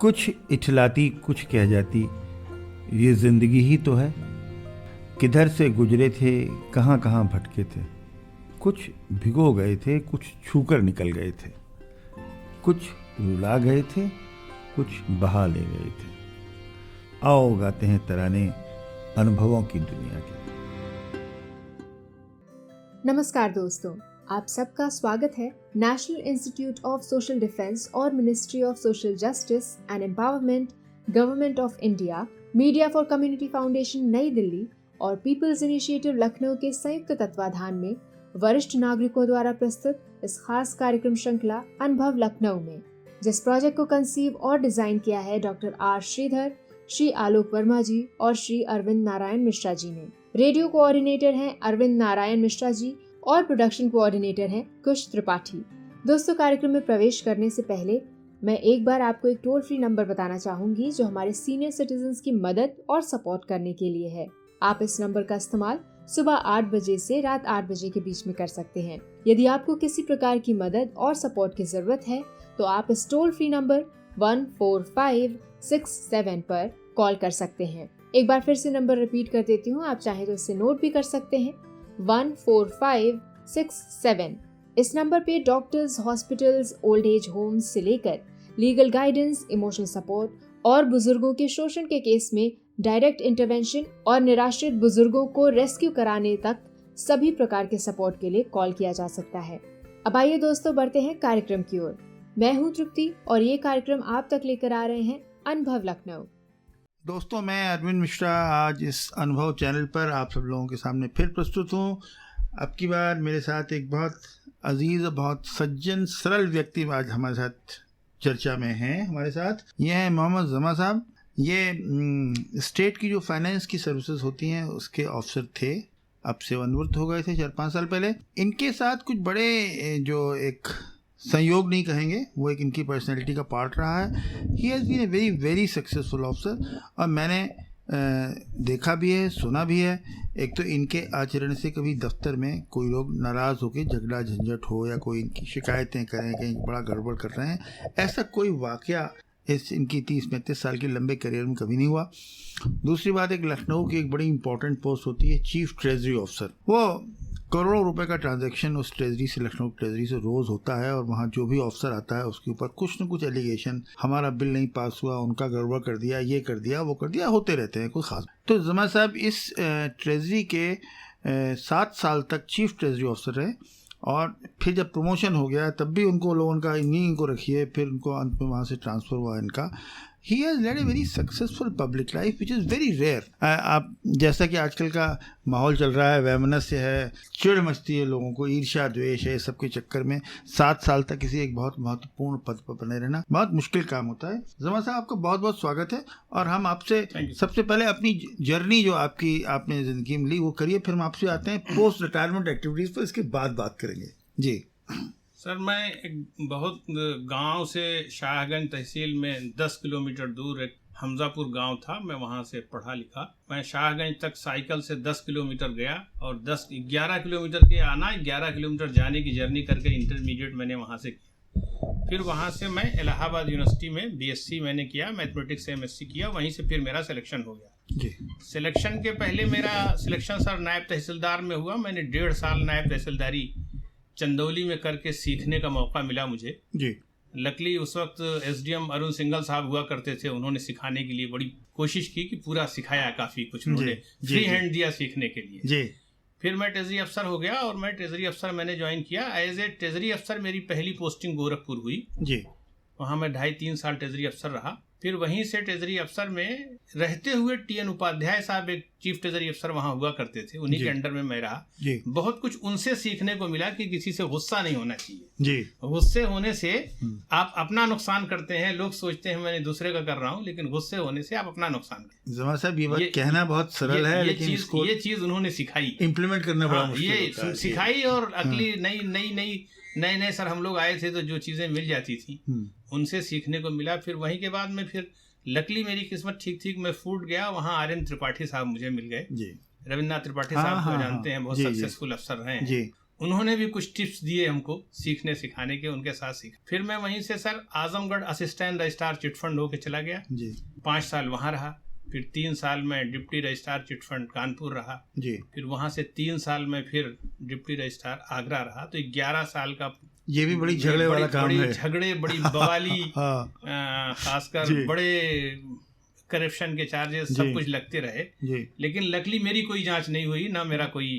कुछ इठलाती कुछ कह जाती, ये जिंदगी ही तो है। किधर से गुजरे थे, कहाँ कहाँ भटके थे। कुछ भिगो गए थे, कुछ छूकर निकल गए थे। कुछ रुला गए थे, कुछ बहा ले गए थे। आओ गाते हैं तराने अनुभवों की दुनिया के। नमस्कार दोस्तों, आप सबका स्वागत है national institute of social defence और ministry of social justice and empowerment, government of India, media for community foundation New Delhi और पीपल्स इनिशिएटिव लखनऊ के संयुक्त तत्वाधान में वरिष्ठ नागरिकों द्वारा प्रस्तुत इस खास कार्यक्रम श्रृंखला अनुभव लखनऊ में, जिस प्रोजेक्ट को कंसीव और डिजाइन किया है डॉक्टर आर श्रीधर, श्री आलोक वर्मा जी और श्री अरविंद नारायण मिश्रा जी ने। रेडियो कोऑर्डिनेटर हैं अरविंद नारायण मिश्रा जी और प्रोडक्शन कोऑर्डिनेटर हैं कुश त्रिपाठी। दोस्तों, कार्यक्रम में प्रवेश करने से पहले मैं एक बार आपको एक टोल फ्री नंबर बताना चाहूंगी जो हमारे सीनियर सिटीजन्स की मदद और सपोर्ट करने के लिए है। आप इस नंबर का इस्तेमाल सुबह 8 बजे से रात 8 बजे के बीच में कर सकते हैं। यदि आपको किसी प्रकार की मदद और सपोर्ट की जरूरत है तो आप इस टोल फ्री नंबर 14567 पर कॉल कर सकते हैं। एक बार फिर से नंबर रिपीट कर देती हूँ, आप चाहें तो इसे नोट भी कर सकते हैं। 14567। इस नंबर पे doctors, hospitals, old age homes से लेकर लीगल गाइडेंस, इमोशनल सपोर्ट और बुजुर्गों के शोषण के केस में डायरेक्ट इंटरवेंशन और निराश्रित बुजुर्गों को रेस्क्यू कराने तक सभी प्रकार के सपोर्ट के लिए कॉल किया जा सकता है। अब आइए दोस्तों, बढ़ते हैं कार्यक्रम की ओर। मैं हूँ तृप्ति और ये कार्यक्रम आप तक लेकर आ रहे हैं अनुभव लखनऊ। दोस्तों, मैं अरविंद मिश्रा आज इस अनुभव चैनल पर आप सब लोगों के सामने फिर प्रस्तुत हूँ। अब की बार मेरे साथ एक बहुत अजीज, बहुत सज्जन, सरल व्यक्ति आज हमारे साथ चर्चा में हैं। हमारे साथ ये हैं मोहम्मद जमा साहब। ये स्टेट की जो फाइनेंस की सर्विसेज होती हैं उसके ऑफिसर थे, अब सेवानिवृत्त हो गए थे 4-5 साल पहले। इनके साथ कुछ बड़े जो एक संयोग नहीं कहेंगे, वो एक इनकी पर्सनैलिटी का पार्ट रहा है। He has been a very very successful officer और मैंने देखा भी है, सुना भी है। एक तो इनके आचरण से कभी दफ्तर में कोई लोग नाराज़ होकर झगड़ा झंझट हो या कोई इनकी शिकायतें करें कहीं बड़ा गड़बड़ कर रहे हैं, ऐसा कोई वाकया इस इनकी 30-35 साल के लंबे करियर में कभी नहीं हुआ। दूसरी बात, एक लखनऊ की एक बड़ी इंपॉर्टेंट पोस्ट होती है चीफ ट्रेजरी ऑफिसर। वो करोड़ों रुपए का ट्रांजैक्शन उस ट्रेजरी से, लखनऊ ट्रेजरी से रोज होता है और वहाँ जो भी ऑफिसर आता है उसके ऊपर कुछ न कुछ एलिगेशन, हमारा बिल नहीं पास हुआ, उनका गड़बड़ कर दिया, ये कर दिया, वो कर दिया, होते रहते हैं कोई खास। तो जमा साहब इस ट्रेजरी के 7 साल तक चीफ ट्रेजरी ऑफिसर रहे और फिर जब प्रमोशन हो गया तब भी उनको लोगों का इन्हीं को रखिए, फिर उनको अंत में वहाँ से ट्रांसफ़र हुआ इनका। He has led a very successful public life, which is very rare. आप जैसा कि आजकल का माहौल चल रहा है, वैमनस्य है, चिढ़ मचती है लोगों को, ईर्ष्या द्वेष है, सबके चक्कर में 7 साल तक किसी एक बहुत महत्वपूर्ण पद पर बने रहना बहुत मुश्किल काम होता है। जमा साहब, आपका बहुत बहुत स्वागत है और हम आपसे सबसे पहले अपनी जर्नी जो आपने ज़िंदगी में ली वो करिए, फिर हम आपसे आते हैं पोस्ट रिटायरमेंट एक्टिविटीज़ पर, इसके बाद बात करेंगे जी। सर, मैं एक बहुत गांव से शाहगंज तहसील में 10 किलोमीटर दूर एक हमजापुर गांव था, मैं वहां से पढ़ा लिखा। मैं शाहगंज तक साइकिल से 10 किलोमीटर गया और 11 किलोमीटर के आना, 11 किलोमीटर जाने की जर्नी करके इंटरमीडिएट मैंने वहां से किया। फिर वहां से मैं इलाहाबाद यूनिवर्सिटी में बीएससी मैंने किया, मैथमेटिक्स से एमएससी किया, वहीं से फिर मेरा सिलेक्शन हो गया जी। सिलेक्शन के पहले मेरा सिलेक्शन सर नायब तहसीलदार में हुआ। मैंने 1.5 साल नायब तहसीलदारी चंदौली में करके सीखने का मौका मिला मुझे जी। लकली उस वक्त एसडीएम अरुण सिंघल साहब हुआ करते थे, उन्होंने सिखाने के लिए बड़ी कोशिश की कि पूरा सिखाया, काफ़ी कुछ उन्होंने फ्री हैंड दिया सीखने के लिए जी। फिर मैं ट्रेजरी अफसर हो गया और मैं ट्रेजरी अफसर मैंने ज्वाइन किया। एज ए ट्रेजरी अफसर मेरी पहली पोस्टिंग गोरखपुर हुई जी। वहाँ मैं 2.5-3 साल ट्रेजरी अफसर रहा। फिर वहीं से ट्रेजरी अफसर में रहते हुए टीएन उपाध्याय साहब एक चीफ ट्रेजरी अफसर वहाँ हुआ करते थे, उन्हीं के अंडर में मैं रहा। बहुत कुछ उनसे सीखने को मिला कि किसी से गुस्सा नहीं होना चाहिए जी। गुस्से होने से आप अपना नुकसान करते हैं। लोग सोचते हैं मैंने दूसरे का कर रहा हूँ, लेकिन गुस्से होने से आप अपना नुकसान करते हैं। जमा साहब, ये बात कहना बहुत सरल है, लेकिन ये चीज उन्होंने सिखाई, इम्प्लीमेंट करना बड़ा मुश्किल होता है। ये सिखाई और अगली नए सर हम लोग आए थे तो जो चीजें मिल जाती थी उनसे सीखने को मिला। फिर वहीं के बाद में फिर लकली मेरी किस्मत ठीक मैं फूट गया, वहाँ RN त्रिपाठी साहब मुझे मिल गए जी। रविन्द्रनाथ त्रिपाठी साहब को जानते हैं, बहुत सक्सेसफुल अफसर रहे हैं। उन्होंने भी कुछ टिप्स दिए हमको सीखने सिखाने के, उनके साथ सीखा। फिर मैं वहीं से sir Azamgarh assistant registrar chit fund होके चला गया जी। 5 साल वहाँ रहा। फिर 3 साल में डिप्टी रजिस्ट्रार चिटफंड कानपुर रहा जी। फिर वहाँ से 3 साल में फिर डिप्टी रजिस्ट्रार आगरा रहा। तो 11 साल का ये भी बड़ी झगड़े वाला काम है। झगड़े, बड़ी बवाली, हाँ। खासकर बड़े करप्शन के चार्जेस सब कुछ लगते रहे जी। लेकिन लकली मेरी कोई जांच नहीं हुई, ना मेरा कोई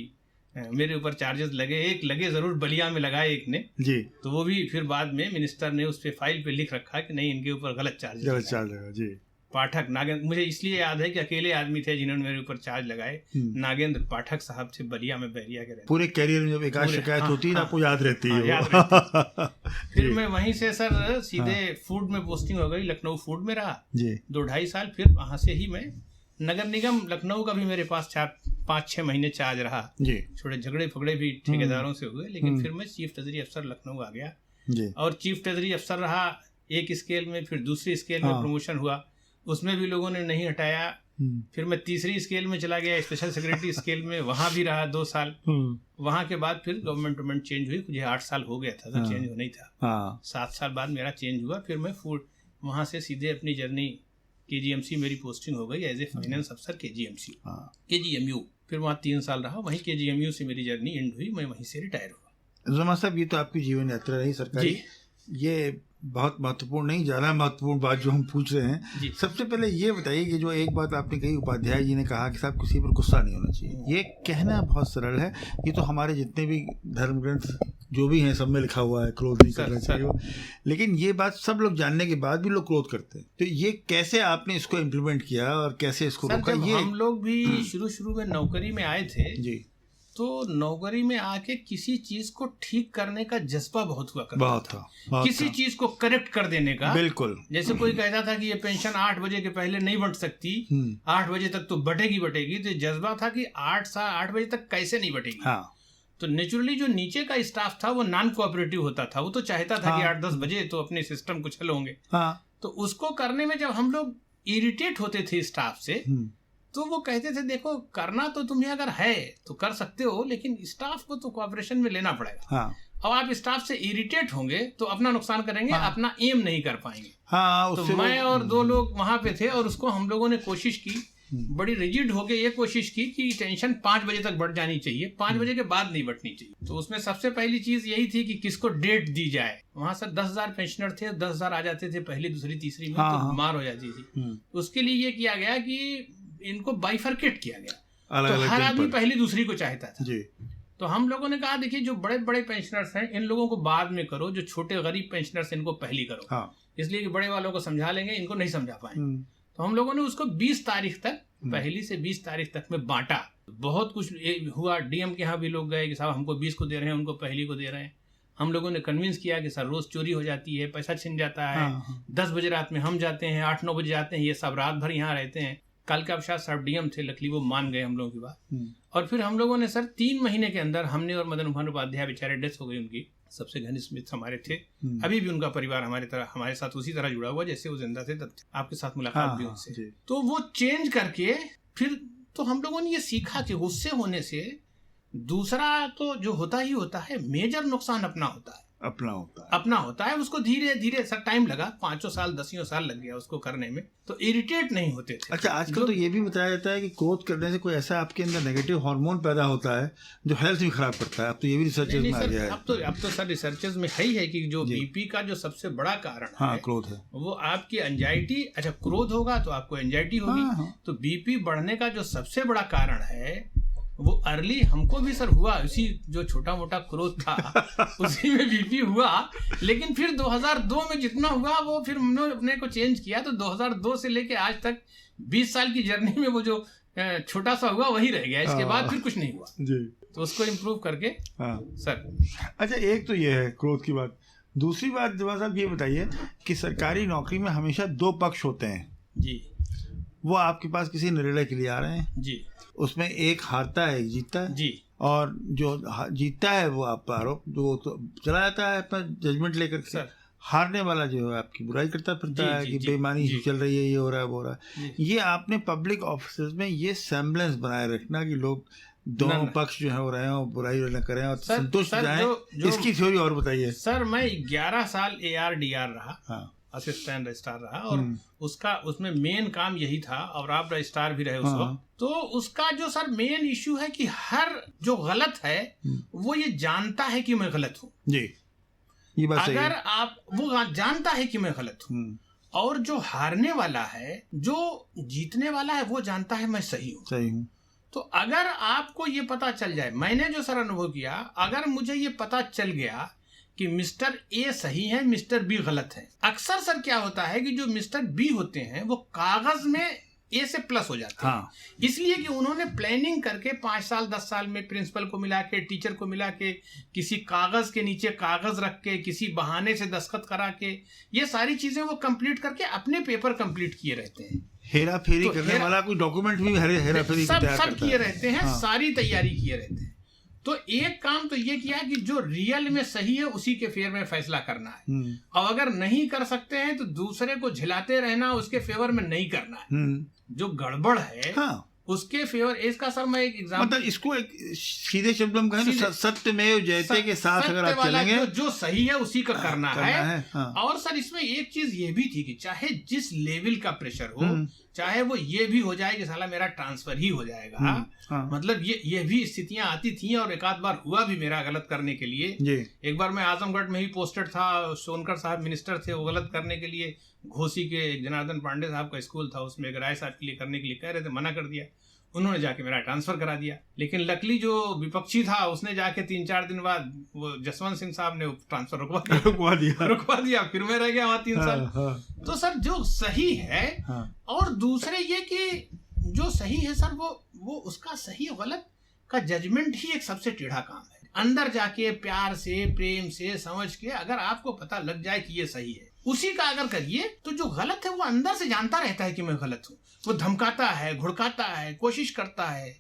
मेरे ऊपर चार्जेस लगे। एक लगे जरूर, बलिया में लगाए एक ने जी। तो वो भी फिर बाद में मिनिस्टर ने उस पे फाइल पे लिख रखा कि नहीं इनके ऊपर गलत चार्जेस लगा जी। पाठक नागेंद्र, मुझे इसलिए याद है कि अकेले आदमी थे जिन्होंने मेरे ऊपर चार्ज लगाए। नागेंद्र पाठक साहब से बलिया में बहरिया के रहते। पूरे कैरियर में जब एक शिकायत होती है आपको याद रहती है। याद रहती। फिर मैं वहीं से सर सीधे फूड में पोस्टिंग हो गई, लखनऊ फूड में रहा जी 2-2.5 साल। फिर वहां से ही मैं नगर निगम लखनऊ का भी मेरे पास 4-5-6 महीने चार्ज रहा जी। थोड़े झगड़े फगड़े भी ठेकेदारों से हुए, लेकिन फिर मैं चीफ ट्रेजरी अफसर लखनऊ आ गया जी। और चीफ ट्रेजरी अफसर रहा एक स्केल में, फिर दूसरी स्केल में प्रमोशन हुआ, उसमें भी लोगों ने नहीं हटाया। फिर मैं तीसरी स्केल में चला गया, स्पेशल सेक्रेटरी स्केल में, वहां भी रहा 2 साल। वहां के बाद फिर गवर्नमेंट चेंज हुई, मुझे 8 साल हो गया था तो चेंज होना ही था। 7 साल बाद मेरा चेंज हुआ। फिर मैं फूड वहां से सीधे अपनी जर्नी KGMC मेरी पोस्टिंग हो गई एज ए फाइनेंस अफसर KGMC KGMU। फिर वहाँ 3 साल रहा, वहीं KGMU से मेरी जर्नी एंड हुई, मैं वहीं से रिटायर हुआ। जुमा साहब ये तो आपकी जीवन यात्रा रही सरकारी, ये बहुत महत्वपूर्ण नहीं, ज़्यादा महत्वपूर्ण बात जो हम पूछ रहे हैं। सबसे पहले ये बताइए कि जो एक बात आपने कही, उपाध्याय जी ने कहा कि साहब किसी पर गुस्सा नहीं होना चाहिए। ये कहना बहुत सरल है, ये तो हमारे जितने भी धर्म ग्रंथ जो भी हैं सब में लिखा हुआ है, क्रोध नहीं करना चाहिए। लेकिन ये बात सब लोग जानने के बाद भी लोग क्रोध करते हैं। तो ये कैसे आपने इसको इम्प्लीमेंट किया और कैसे इसको रोका? ये हम लोग भी शुरू में नौकरी में आए थे जी, तो नौकरी में आके किसी चीज को ठीक करने का जज्बा बहुत हुआ करता बहुत था, किसी चीज को करेक्ट कर देने का। बिल्कुल। जैसे कोई कहता था कि ये पेंशन 8 बजे के पहले नहीं बंट सकती, 8 बजे तक तो बटेगी, तो जज्बा था कि 8 बजे तक कैसे नहीं बटेगी। हाँ। तो नेचुरली जो नीचे का स्टाफ था वो नॉन कोऑपरेटिव होता था, वो तो चाहता था कि 8-10 बजे तो अपने सिस्टम कुछ हल होंगे। तो उसको करने में जब हम लोग इरिटेट होते थे स्टाफ से, तो वो कहते थे देखो करना तो तुम्हें अगर है तो कर सकते हो, लेकिन स्टाफ को तो कोऑपरेशन में लेना पड़ेगा। अब आप स्टाफ से इरिटेट होंगे तो अपना नुकसान करेंगे, अपना एम नहीं कर पाएंगे। तो मैं और 2 लोग वहां पे थे और उसको हम लोगों ने कोशिश की, बड़ी रिजिड होके ये कोशिश की कि टेंशन 5 बजे तक बढ़ जानी चाहिए, 5 बजे के बाद नहीं बढ़नी चाहिए। तो उसमें सबसे पहली चीज यही थी कि किसको डेट दी जाए। वहां से 10,000 पेंशनर थे, 10,000 आ जाते थे पहली, दूसरी, तीसरी में, तो मार हो जाती थी। उसके लिए ये किया गया कि इनको बाइफरकेट किया गया, तो हर आदमी पहली दूसरी को चाहता था जी। तो हम लोगों ने कहा देखिए जो बड़े बड़े पेंशनर्स हैं इन लोगों को बाद में करो, जो छोटे गरीब पेंशनर्स इनको पहली करो। इसलिए कि बड़े वालों को समझा लेंगे, इनको नहीं समझा पाएंगे। तो हम लोगों ने उसको 20 तारीख तक, पहली से 20 तारीख तक में बांटा। बहुत कुछ हुआ, डीएम के यहाँ भी लोग गए कि साहब हमको 20 को दे रहे हैं, उनको पहली को दे रहे हैं। हम लोगों ने कन्विंस किया कि सर रोज चोरी हो जाती है, पैसा छिन जाता है, 10 बजे रात में हम जाते हैं, 8-9 बजे जाते हैं, ये सब रात भर यहाँ रहते हैं। कल के अवशाद साहब डीएम थे, लकली वो मान गए हम लोगों की बात। और फिर हम लोगों ने सर 3 महीने के अंदर, हमने और मदन मोहन उपाध्याय बेचारे डेथ हो गई उनकी, सबसे घनिष्ठ मित्र हमारे थे। अभी भी उनका परिवार हमारे साथ उसी तरह जुड़ा हुआ जैसे वो जिंदा थे तब। आपके साथ मुलाकात भी उनसे। तो वो चेंज करके फिर तो हम लोगों ने ये सीखा कि गुस्से होने से दूसरा तो जो होता ही होता है, मेजर नुकसान अपना होता है। उसको धीरे धीरे सर टाइम लगा, 5 साल 10 साल लग गया उसको करने में, तो इरिटेट नहीं होते थे। अच्छा, आजकल तो ये भी बताया जाता है कि क्रोध करने से कोई ऐसा आपके अंदर नेगेटिव हार्मोन पैदा होता है जो हेल्थ भी खराब करता है। अब तो ये भी रिसर्चेस में आ गया है। अब तो सर रिसर्चेस में है कि जो बीपी का जो सबसे बड़ा कारण है क्रोध है, वो आपकी एंजाइटी। अच्छा, क्रोध होगा तो आपको एंजाइटी होगी। तो बीपी बढ़ने का जो सबसे बड़ा कारण है वो अर्ली हमको भी सर हुआ, उसी जो छोटा मोटा क्रोध था उसी में बीपी हुआ। लेकिन फिर 2002 में जितना हुआ वो फिर हमने अपने को चेंज किया। तो 2002 से लेके आज तक 20 साल की जर्नी में वो जो छोटा सा हुआ वही रह गया, इसके बाद फिर कुछ नहीं हुआ जी। तो उसको इम्प्रूव करके सर। अच्छा, एक तो ये है क्रोध की बात। दूसरी बात जवाब साहब ये बताइए कि सरकारी नौकरी में हमेशा 2 पक्ष होते हैं जी। वो आपके पास किसी निर्णय के लिए आ रहे हैं जी, उसमें एक हारता है एक जीतता है जी। और जो जीतता है वो आप आरोप जो तो चला जाता है अपना जजमेंट लेकर के, हारने वाला जो है आपकी बुराई करता फिरता है कि बेईमानी चल रही है, ये हो रहा है वो हो रहा है। ये आपने पब्लिक ऑफिस में ये सेम्बलेंस बनाए रखना कि लोग दोनों पक्ष जो है हो रहे हैं और बुराई न करें और संतुष्ट जाएं, इसकी थ्योरी और बताइए सर। मैं 11 साल ARDR रहा, हाँ, असिस्टेंट रजिस्ट्रार रहा, और उसमें मेन काम यही था, और आप रजिस्ट्रार भी रहे उस वक्त। तो उसका जो सर मेन इश्यू है कि हर जो गलत है वो ये जानता है कि मैं गलत हूँ जी, ये बात सही है। अगर आप वो जानता है कि मैं गलत हूँ, और जो हारने वाला है, जो जीतने वाला है, वो जानता है मैं सही हूँ। तो अगर आपको ये पता चल जाए, मैंने जो सर अनुभव किया, अगर मुझे ये पता चल गया कि मिस्टर ए सही है, मिस्टर बी गलत है, अक्सर सर क्या होता है कि जो मिस्टर बी होते हैं वो कागज में ए से प्लस हो जाते हैं। इसलिए कि उन्होंने प्लानिंग करके 5 साल 10 साल में प्रिंसिपल को मिला के, टीचर को मिला के, किसी कागज के नीचे कागज रख के, किसी बहाने से दस्तखत करा के, ये सारी चीजें वो कंप्लीट करके अपने पेपर कंप्लीट किए रहते हैं। हेरा फेरी करने वाला कोई डॉक्यूमेंट भी हेरा फेरी सब किए रहते हैं, सारी तैयारी किए रहते हैं। तो एक काम तो ये किया कि जो रियल में सही है उसी के फेवर में फैसला करना है, और अगर नहीं कर सकते हैं तो दूसरे को झिलाते रहना, उसके फेवर में नहीं करना है। जो गड़बड़ है उसके फेवर। इसका सर मैं एक एग्जांपल, मतलब इसको एक सीधे शब्द में कहें तो सत्यमेव जयते के साथ अगर आप चलेंगे, जो सही है उसी का करना है। और सर इसमें एक चीज ये भी थी कि चाहे जिस लेवल का प्रेशर हो, चाहे वो ये भी हो जाए कि साला मेरा ट्रांसफर ही हो जाएगा, मतलब ये भी स्थितियां आती थी, और एक आध बार हुआ भी मेरा गलत करने के लिए। एक बार मैं आजमगढ़ में ही पोस्टेड था, सोनकर साहब मिनिस्टर थे, वो गलत करने के लिए घोसी के जनार्दन पांडे साहब का स्कूल था, उसमें एक राय साहब के लिए करने के लिए कह रहे थे, मना कर दिया। उन्होंने जाके मेरा ट्रांसफर करा दिया। लेकिन लकली जो विपक्षी था उसने जाके 3-4 दिन बाद वो जसवंत सिंह साहब ने ट्रांसफर रुकवा दिया। फिर मैं रह गया वहां 3 साल। तो सर जो सही है, और दूसरे ये कि जो सही है सर वो उसका सही गलत का जजमेंट ही एक सबसे टेढ़ा काम है। अंदर जाके प्यार से, प्रेम से, समझ के अगर आपको पता लग जाए कि ये सही है, उसी का अगर करिए, तो जो गलत है वो अंदर से जानता रहता है कि मैं गलत हूँ। वो धमकाता है, घुड़काता है, कोशिश करता है,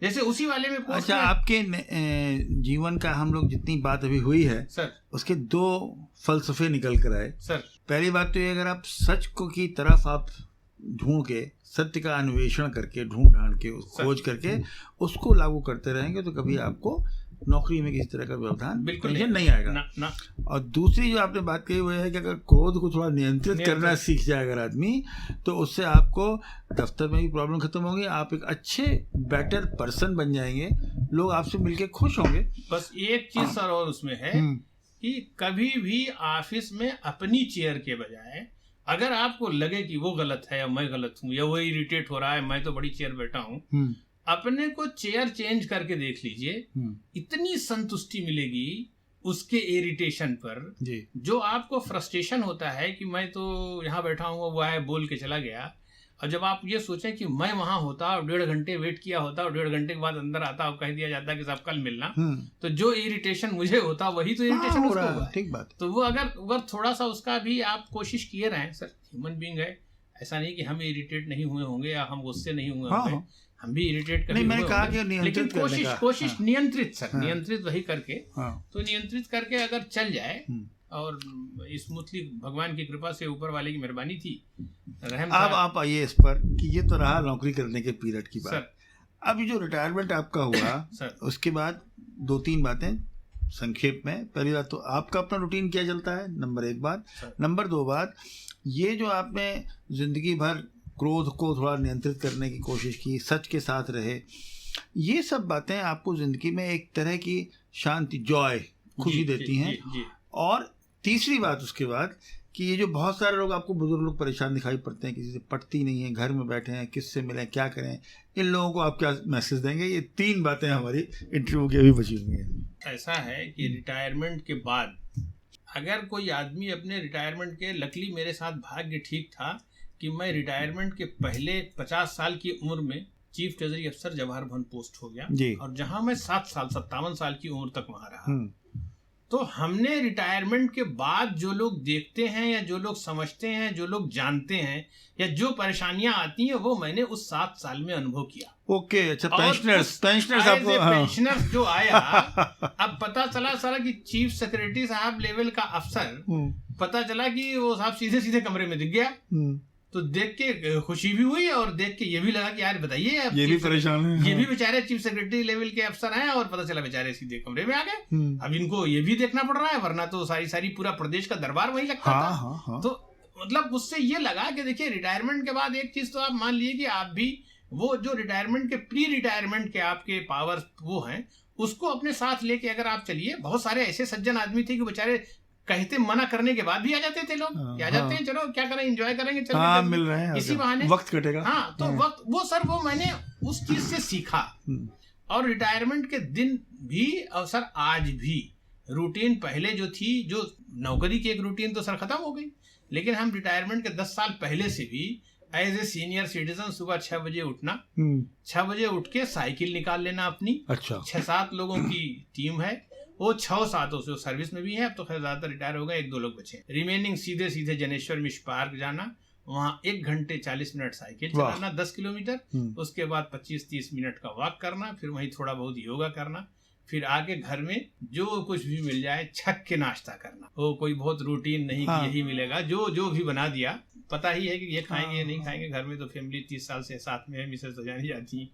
जैसे उसी वाले में। अच्छा, आपके जीवन का हम लोग जितनी बात अभी हुई है सर, उसके 2 फलसफे निकल कर आए सर। पहली बात तो ये, अगर आप सच को की तरफ आप ढूंढ के, सत्य का अन्वेषण करके, ढूंढ के, खोज करके उसको लागू करते रहेंगे तो कभी आपको नौकरी में किसी तरह का व्यवधान बिल्कुल नहीं आएगा। ना। और दूसरी जो आपने बात कही वो है कि अगर क्रोध को थोड़ा नियंत्रित करना सीख जाए अगर आदमी, तो उससे आपको दफ्तर में भी प्रॉब्लम खत्म होगी, आप एक अच्छे बेटर पर्सन बन जाएंगे, लोग आपसे मिलके खुश होंगे। बस एक चीज सर और उसमें है कि कभी भी ऑफिस में अपनी चेयर के बजाय अगर आपको लगे कि वो गलत है या मैं गलत हूँ, या वो इरिटेट हो रहा है, मैं तो बड़ी चेयर बैठा हूँ, अपने को चेयर चेंज करके देख लीजिए, इतनी संतुष्टि मिलेगी उसके इरिटेशन पर। जो आपको फ्रस्ट्रेशन होता है कि मैं तो यहाँ बैठा हूँ, वो आया बोल के चला गया, और जब आप ये सोचें कि मैं वहां होता और 1.5 घंटे वेट किया होता और 1.5 घंटे के बाद अंदर आता और कह दिया जाता कि साहब कल मिलना, तो जो इरिटेशन मुझे होता वही तो इरिटेशन उसको हुआ। ठीक बात। तो वो अगर थोड़ा सा उसका भी आप कोशिश किए रहें, सर ह्यूमन बीइंग है, ऐसा नहीं कि हम इरिटेट नहीं हुए होंगे या हम गुस्से नहीं हुए होंगे, हम भी इरिटेट नहीं, मैंने कहा कि लेकिन कोशिश नियंत्रित सर, नियंत्रित वही करके, तो नियंत्रित करके अगर चल जाए, और स्मूथली, भगवान की कृपा से, ऊपर वाले की मेहरबानी थी, रहम। अब आप आइए इस पर कि ये तो रहा नौकरी करने के पीरियड की बात। अब ये जो रिटायरमेंट आपका हुआ सर, उसके बाद 2-3 बातें संक्षेप में। पहली बात तो आपका अपना रूटीन क्या चलता है, नंबर 1 बात। नंबर 2 बात, ये जो आपने जिंदगी भर क्रोध को थोड़ा नियंत्रित करने की कोशिश की, सच के साथ रहे, ये सब बातें आपको जिंदगी में एक तरह की शांति, जॉय, खुशी देती हैं। और तीसरी बात उसके बाद कि ये जो बहुत सारे लोग आपको, बुजुर्ग लोग परेशान दिखाई पड़ते हैं, किसी से पटती नहीं है, घर में बैठे हैं, किससे मिलें, क्या करें, इन लोगों को आप क्या मैसेज देंगे? ये 3 बातें हमारी इंटरव्यू की अभी बची हुई हैं। ऐसा है कि रिटायरमेंट के बाद अगर कोई आदमी अपने रिटायरमेंट के, लकीली मेरे साथ भाग्य ठीक था कि मैं रिटायरमेंट के पहले 50 साल की उम्र में चीफ ट्रेजरी अफसर जवाहर भवन पोस्ट हो गया, और जहां मैं 57 साल की उम्र तक वहां रहा। तो हमने रिटायरमेंट के बाद जो लोग देखते हैं, या जो लोग समझते हैं, जो लोग जानते हैं, या जो परेशानियां आती हैं, वो मैंने उस 7 साल में अनुभव किया। ओके, अच्छा, पेंशनर्स आपको, पेंशनर्स जो आया, अब पता चला सारा कि चीफ सेक्रेटरी साहब लेवल का अफसर, पता चला कि वो साहब सीधे कमरे में दिख गया। तो देख के खुशी भी हुई और देख के ये भी लगा कि यार बताइए अब ये भी परेशान है, ये भी बेचारे चीफ सेक्रेटरी लेवल के अफसर हैं और पता चला बेचारे सीधे कमरे में आ गए। अब इनको ये भी देखना पड़ रहा है, वरना तो सारी पूरा प्रदेश का दरबार वही लगता था। तो मतलब उससे ये लगा कि देखिए रिटायरमेंट के बाद एक चीज तो आप मान लीजिए कि आप भी वो जो रिटायरमेंट के प्री रिटायरमेंट के आपके पावर वो हैं उसको अपने साथ लेके अगर आप चलिए। बहुत सारे ऐसे सज्जन आदमी थे कि बेचारे कहते मना करने के बाद भी आ जाते थे लोग, आ जाते हैं, चलो क्या करें, एंजॉय करेंगे, चलो मिल रहे हैं इसी बहाने वक्त कटेगा। हाँ, तो वक्त वो सर वो मैंने उस चीज से सीखा। और रिटायरमेंट के दिन भी और सर आज भी रूटीन पहले जो थी, जो नौकरी की एक रूटीन तो सर खत्म हो गई, लेकिन हम रिटायरमेंट के 10 साल पहले से भी एज ए सीनियर सिटीजन सुबह 6 बजे उठना, 6 बजे उठ के साइकिल निकाल लेना अपनी। अच्छा। 6-7 लोगों की टीम है, वो 6-7 से सर्विस में भी है, अब तो खैर ज्यादातर रिटायर हो गए, 1-2 लोग बचे। रिमेनिंग सीधे जनेश्वर मिश्र पार्क जाना, वहाँ 1 घंटे 40 मिनट साइकिल चलाना 10 किलोमीटर, उसके बाद 25-30 मिनट का वॉक करना, फिर वहीं थोड़ा बहुत योगा करना, फिर आके घर में जो कुछ भी मिल जाए छक के नाश्ता करना। वो कोई बहुत रूटीन नहीं कि यही मिलेगा, जो भी बना दिया, पता ही है कि ये खाएंगे ये नहीं खाएंगे। घर में तो फैमिली 30 साल से साथ में है, मिसेज तो जानी जाती है,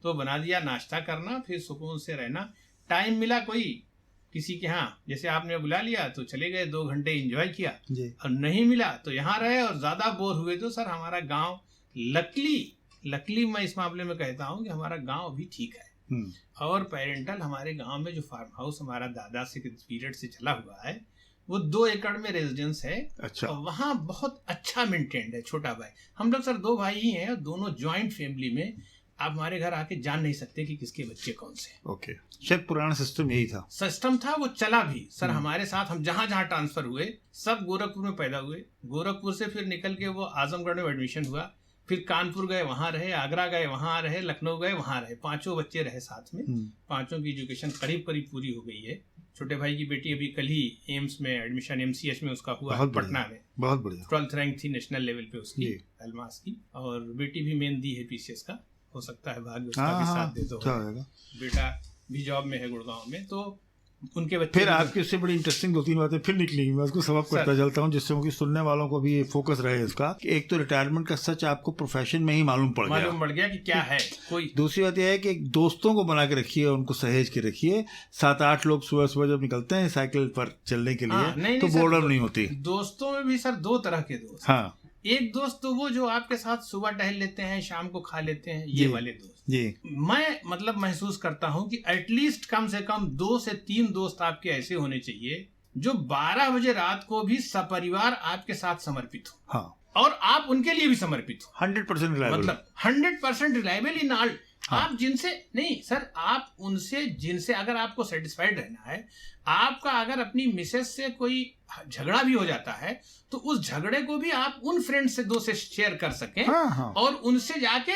तो बना दिया, नाश्ता करना, फिर सुकून से रहना। टाइम मिला कोई किसी के यहाँ, जैसे आपने बुला लिया तो चले गए, 2 घंटे एंजॉय किया, और नहीं मिला तो यहाँ रहे। और ज्यादा बोर हुए तो सर हमारा गांव लकली मैं इस मामले में कहता हूँ कि हमारा गांव भी ठीक है। और पेरेंटल हमारे गांव में जो फार्म हाउस हमारा दादा से पीरियड से चला हुआ है, वो 2 एकड़ में रेजिडेंस है। अच्छा। और वहाँ बहुत अच्छा मेंटेन्ड है। छोटा भाई, हम लोग सर 2 भाई ही हैं, और दोनों ज्वाइंट फैमिली में आप हमारे घर आके जान नहीं सकते कि किसके बच्चे कौन से। ओके। शायद पुराना सिस्टम यही था। सिस्टम था, वो चला भी सर हमारे साथ। हम जहाँ जहाँ ट्रांसफर हुए सब गोरखपुर में पैदा हुए, गोरखपुर से फिर निकल के वो आजमगढ़ में एडमिशन हुआ, फिर कानपुर गए वहाँ रहे, आगरा गए वहाँ रहे, लखनऊ गए वहाँ रहे, 5 बच्चे रहे साथ में। 5 की एजुकेशन करीब पूरी हो गई है। छोटे भाई की बेटी अभी कल ही एम्स में एडमिशन MCH में उसका हुआ, पटना में, बहुत बढ़िया। 12th रैंक थी नेशनल लेवल पे उसकी, अलमास की। और बेटी भी मेन दी है PCS का, हो सकता है भाग्य उसका भी साथ दे दो। बेटा भी जॉब में है गुड़गांव में, तो उनके बच्चे। फिर आपकी उससे बड़ी इंटरेस्टिंग 2-3 बातें फिर निकलेंगी, मैं उसको समाप्त करता चलता हूँ, जिससे उनकी सुनने वालों को भी फोकस रहे इसका कि एक तो रिटायरमेंट का सच आपको प्रोफेशन में ही मालूम पड़ गया कि क्या है कोई। दूसरी बात यह है कि दोस्तों को बना के रखिए, उनको सहेज के रखिए। 7-8 लोग सुबह जब निकलते हैं साइकिल पर चलने के लिए, तो बोर्डर नहीं होती। दोस्तों में भी सर 2 तरह के दोस्त। हाँ, एक दोस्त तो वो जो आपके साथ सुबह टहल लेते हैं, शाम को खा लेते हैं, ये वाले दोस्त। मैं मतलब महसूस करता हूँ कि एटलीस्ट कम से कम 2 से 3 दोस्त आपके ऐसे होने चाहिए जो 12 बजे रात को भी सपरिवार आपके साथ समर्पित हो। हाँ। और आप उनके लिए भी समर्पित हो। 100% रिलायबल, मतलब 100% रिलायबल इन ऑल। आप जिनसे नहीं सर, आप उनसे जिनसे अगर आपको सेटिस्फाइड रहना है, आपका अगर अपनी मिसेस से कोई झगड़ा भी हो जाता है तो उस झगड़े को भी आप उन फ्रेंड से 2 से शेयर कर सकें। हाँ। और उनसे जाके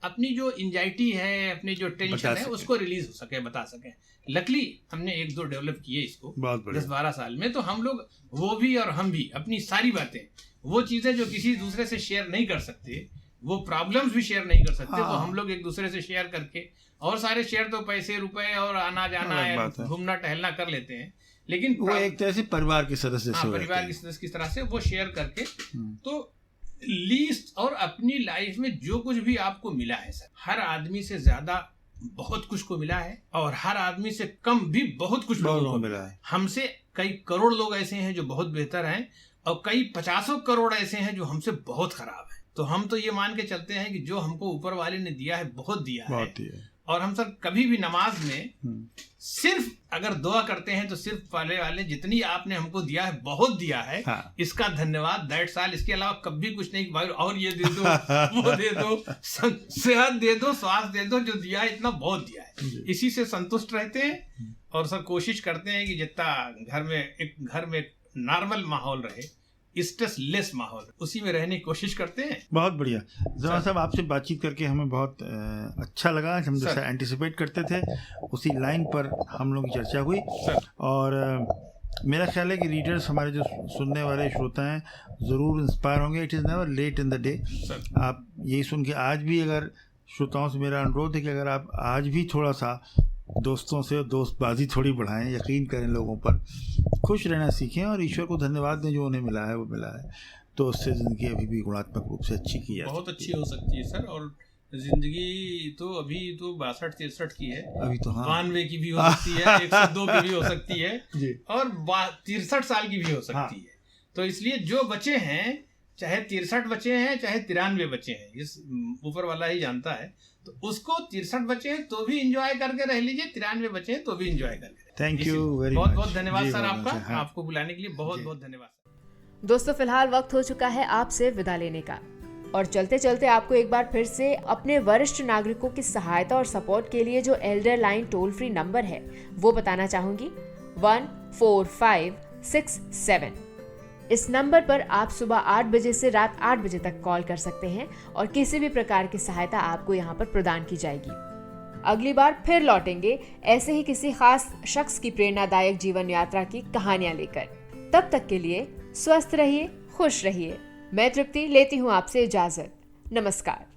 अपनी जो एंजाइटी है, अपनी जो टेंशन है, उसको रिलीज हो सके, बता सके। लकली हमने 1-2 डेवलप किए इसको 10-12 साल में, तो हम लोग वो भी और हम भी अपनी सारी बातें, वो चीजें जो किसी दूसरे से शेयर नहीं कर सकते, वो प्रॉब्लम्स भी शेयर नहीं कर सकते, वो हम लोग एक दूसरे से शेयर करके, और सारे शेयर तो पैसे रुपए और आना जाना घूमना टहलना कर लेते हैं, लेकिन वो एक तरह से परिवार के सदस्य परिवार के सदस्य की तरह से वो शेयर करके। तो लीस्ट और अपनी लाइफ में जो कुछ भी आपको मिला है सर, हर आदमी से ज्यादा बहुत कुछ को मिला है, और हर आदमी से कम भी बहुत कुछ लोगों को मिला है। हमसे कई करोड़ लोग ऐसे हैं जो बहुत बेहतर हैं, और कई 50 करोड़ ऐसे हैं जो हमसे बहुत खराब है। तो हम तो ये मान के चलते हैं कि जो हमको ऊपर वाले ने दिया है बहुत दिया है। और हम सर कभी भी नमाज में सिर्फ अगर दुआ करते हैं तो सिर्फ वाले जितनी आपने हमको दिया है बहुत दिया है। हाँ। इसका धन्यवाद, दैट्स ऑल। इसके अलावा कभी कुछ नहीं भाई, और ये दे दो वो दे दो, सेहत दे दो, स्वास्थ्य दे दो, जो दिया है इतना बहुत दिया है, इसी से संतुष्ट रहते हैं। और सर कोशिश करते हैं कि जितना घर में नॉर्मल माहौल रहे, स्ट्रेस लेस माहौल, उसी में रहने की कोशिश करते हैं। बहुत बढ़िया जमा साहब, आपसे बातचीत करके हमें बहुत अच्छा लगा। हम जैसा एंटिसिपेट करते थे उसी लाइन पर हम लोग की चर्चा हुई। और मेरा ख्याल है कि रीडर्स, हमारे जो सुनने वाले श्रोता हैं, ज़रूर इंस्पायर होंगे। It is never late in the day. आप यही सुन के आज भी, अगर श्रोताओं से मेरा अनुरोध है कि अगर आप आज भी थोड़ा सा दोस्तों से दोस्तबाजी थोड़ी बढ़ाएं, यकीन करें लोगों पर, खुश रहना सीखें, और ईश्वर को धन्यवाद दें जो उन्हें मिला है वो मिला है। तो उससे ज़िंदगी अभी भी गुणात्मक रूप से अच्छी की जा बहुत सकती अच्छी हो सकती है सर। और जिंदगी तो अभी तो 62-63 की है, अभी तो हाँ 92 की भी हो सकती है, 102 की भी हो सकती है जी। और 63 साल की भी हो सकती हाँ। है। तो इसलिए जो बचे हैं, चाहे 63 बचे हैं चाहे 93 बचे हैं, इस ऊपर वाला ही जानता है। तो उसको 63 बचे हैं तो भी इंजॉय करके रह लीजिए, 93 बचे हैं तो भी इंजॉय करके। थैंक यू वेरी बहुत मच। बहुत धन्यवाद जी, सर बहुत आपका, अच्छा, हाँ। आपको बुलाने के लिए बहुत बहुत धन्यवाद। दोस्तों फिलहाल वक्त हो चुका है आपसे विदा लेने का, और चलते चलते आपको एक बार फिर से अपने वरिष्ठ नागरिकों की सहायता और सपोर्ट के लिए जो Elder line toll free number है वो बताना चाहूंगी, 14567। इस नंबर पर आप सुबह 8 बजे से रात 8 बजे तक कॉल कर सकते हैं और किसी भी प्रकार की सहायता आपको यहाँ पर प्रदान की जाएगी। अगली बार फिर लौटेंगे ऐसे ही किसी खास शख्स की प्रेरणादायक जीवन यात्रा की कहानियां लेकर। तब तक के लिए स्वस्थ रहिए, खुश रहिए। मैं तृप्ति लेती हूँ आपसे इजाजत। नमस्कार।